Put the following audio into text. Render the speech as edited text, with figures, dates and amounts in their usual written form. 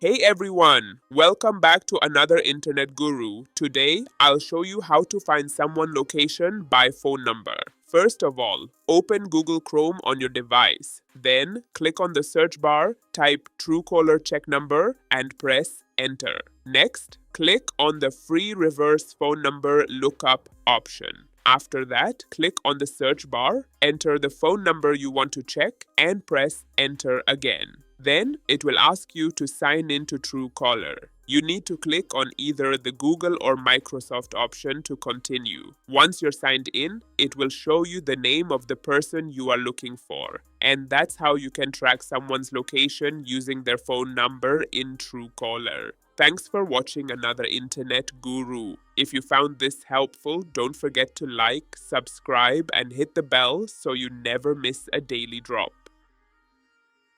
Hey everyone, welcome back to another Internet Guru. Today, I'll show you how to find someone location by phone number. First of all, open Google Chrome on your device. Then, click on the search bar, type Truecaller check number, and press enter. Next, click on the free reverse phone number lookup option. After that, click on the search bar, enter the phone number you want to check, and press enter again. Then it will ask you to sign in to Truecaller. You need to click on either the Google or Microsoft option to continue. Once you're signed in, it will show you the name of the person you are looking for. And that's how you can track someone's location using their phone number in Truecaller. Thanks for watching another Internet Guru. If you found this helpful, don't forget to like, subscribe, and hit the bell so you never miss a daily drop.